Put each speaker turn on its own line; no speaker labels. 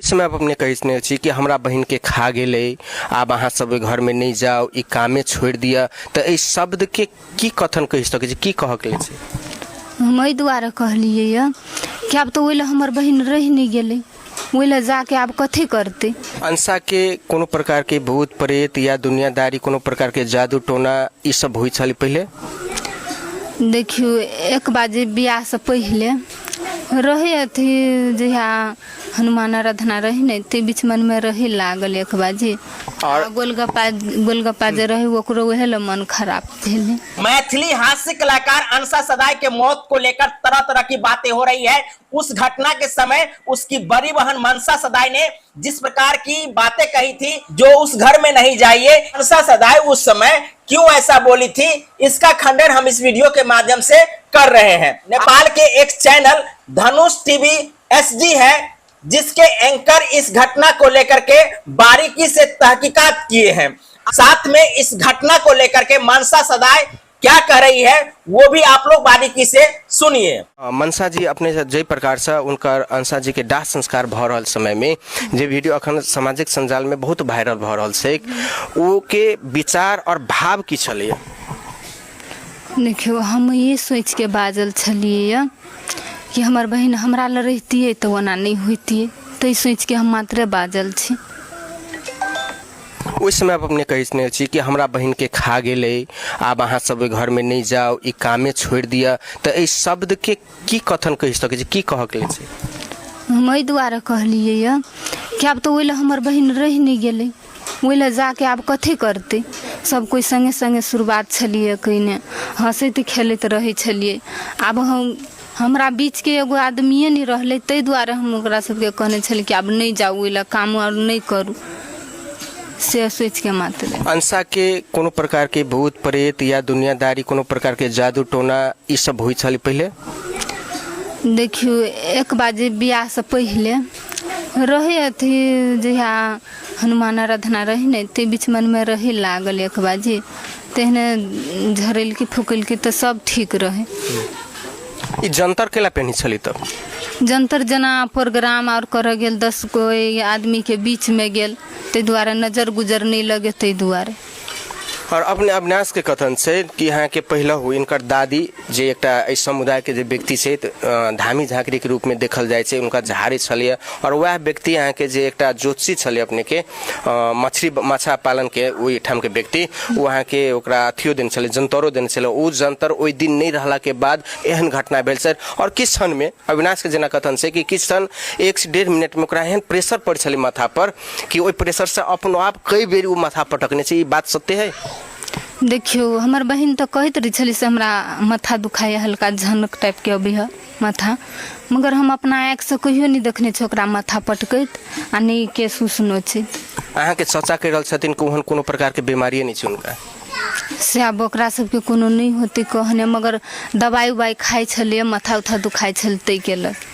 उस समय आप अपने कहने छी कि हमरा बहन के खा गेले, आब अहाँ सब घर में नहीं जाओ, ई कामे छोड़ दिया, तो इस शब्द के की कथन कह सके छी, की कह के छी?
हम एहि दुआरे कहलिए कि आब तो ओइला हमर बहन रह नहीं गेले, ओइला जाके आब कथी करते।
अंसा के कोनो प्रकार के भूत प्रेत या दुनियादारी, कोनो प्रकार के जादू टोना ई सब होई छली पहले?
देखियो, एक बाजे बियाह से पहले रहे अथी जहिया हनुमान आराधना रही नहीं, ते बीच मन में रहे लागल एक बाजी, और गोलगप्पा जे रहे ओकरो वह मन खराब भेले।
मैथिली हास्य कलाकार अंसा सदाई के मौत को लेकर तरह तरह की बातें हो रही है। उस घटना के समय उसकी बड़ी बहन मनसा सदाई ने जिस प्रकार की बातें कही थी, जो उस घर में नहीं जाइए, मनसा सदाई उस समय क्यों ऐसा बोली थी, इसका खंडन हम इस वीडियो के माध्यम से कर रहे हैं। नेपाल के एक चैनल धनुष टीवी एसडी है, जिसके एंकर इस घटना को लेकर के बारीकी से तहकीकात किए हैं। साथ में इस घटना को लेकर के मनसा सदाई क्या कह रही है वो भी आप लोग बारीकी से सुनिए।
मनसा जी अपने जय प्रकार से उनकर अंसा जी के दाह संस्कार भ रहल समय में जे वीडियो अखन सामाजिक संजाल में बहुत वायरल भ रहल छै, वो के विचार और भाव की छलिए?
देखियो, हम ये सोच के बाजल छलिए कि हमर बहन हमरा ल रहती तो ओना नहीं होती, तो सोच के हम मात्र बाजल छी।
उस समय आप अपने कहने छी कि हमरा बहन के खा गेले, आब अहाँ सब घर में नहीं जाओ, ई कामे छोड़ दिया, तो इस शब्द के की कथन कह सके छी, की कह के छी?
हम एहि दुआरे कहलिए कि आब तो ओइला हमर बहन रह नहीं गेले, ओइला जाके आब कथी करते। सब कोई संगे संगे शुरुआत छलिए कइने, हंसैत खेलैत रहे छलिए। आब हमरा बीच के एगो आदमीये नहीं रहले, तै दुआरे हम ओकरा सबके कहने छलिए कि आब नहीं जाऊ, ओइला काम और नहीं करू, से सोच के मात्र।
अंसा के कोनो प्रकार के भूत प्रेत या दुनियादारी, कोनो प्रकार के जादू टोना ई सब होई छली पहले?
देखियो, एक बाजे बियाह से पहले रहे अथी जहिया हनुमान आराधना रही नहीं, ते बीच मन में रहे लागल एक बाजी, तेहने झरेल की फूकल की तो सब ठीक रहे।
ई जंतर केला पहनी छली? तब
जंतर जना प्रोग्राम और कर गेल 10 कोई आदमी के बीच में गेल, ते द्वारा नजर गुजर नहीं लगे, ते द्वारा।
और अपने अविनाश के कथन से कि यहाँ के पहला हुई इनकर दादी जे एकटा इस समुदाय के जे व्यक्ति से धामी झांकरी के रूप में देखल जाए छे, उनका झाड़ी छलिए, और वह व्यक्ति यहाँ के जे एकटा ज्योतिषी छलिए अपने के मछली माछा पालन के वही ठाम के व्यक्ति, वहाँ के ओकरा अथियो देने छले, जंतरो देने छले। उ जंतर ओई दिन नहीं रहला के बाद एहन घटना भेल सर। और किस क्षण में अविनाश के जना कथन से कि किस क्षण 1 से 1.5 मिनट में ओकरा एहन प्रेशर पड़ छले माथा पर कि ओई प्रेशर से अपनो आप कई बेर उ माथा पटकने छे। ई बात सत्य है?
देखियो, हमर बहन तो कहत रही छली से हमरा माथा दुखाए, हल्का झनक टाइप के अभी है माथा, मगर हम अपना आँख से कहियो नहीं देखने छे ओकरा माथा पटकैत आ नहीं के सुसनो छे।
अहाँ के चचा कह रहल छथिन कि ओहन कोनो प्रकार के बीमारी नहीं छे उनका?
से अब ओकरा सबके कोनो नहीं होते कहने, मगर दवाई उवाई खाई छलिए, माथा उथा दुखाई छल तै के लग।